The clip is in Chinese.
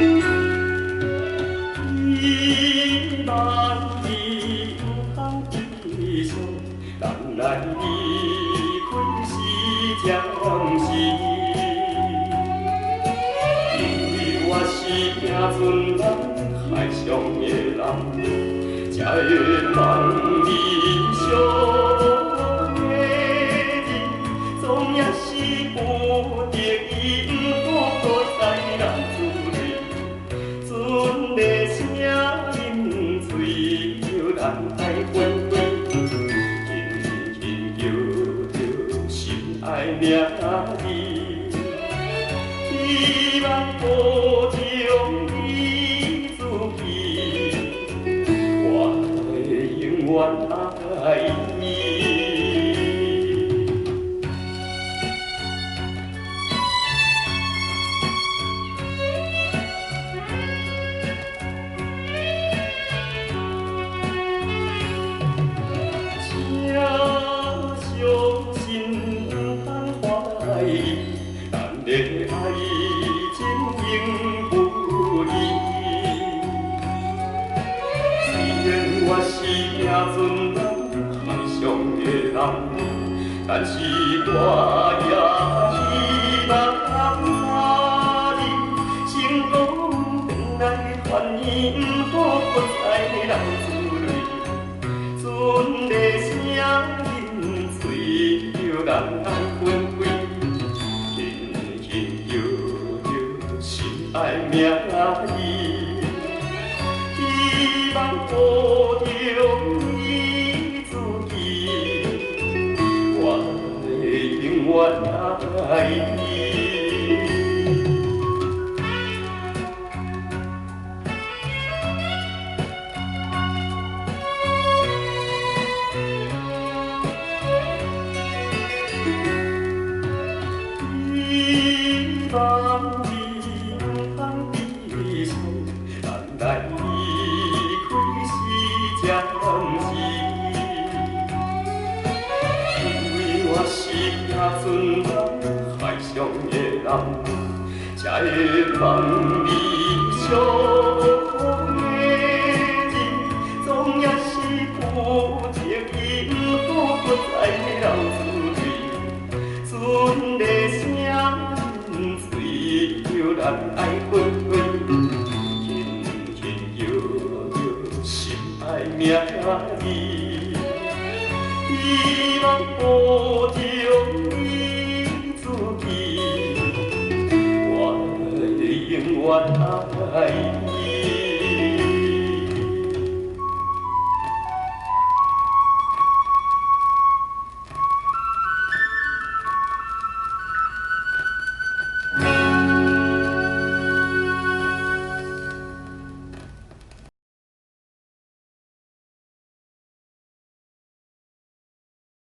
希望你有通知上，人来离开是暂时，因为我是行船人，海上的人，才会望你相会，总也是有得意，不好再人自泪，船的声饮水，叫人爱回归，轻轻叫着心爱名字，希望保重你自己，我会永远爱你。咱的爱情永不离，虽然我是行船人，海上的人，但是我也希望早日成功回来传伊，不好再流珠泪，船的声饮水，叫人爱分开。爱名字，希望保重你自己，我会永远爱你。希望你来离开是暂时，因为我是行船人，海上的人，才会望你相会，总也是有情意，不好再流珠泪，船的声水，叫人爱分开。名字，希望保重你自己，我会永远爱你。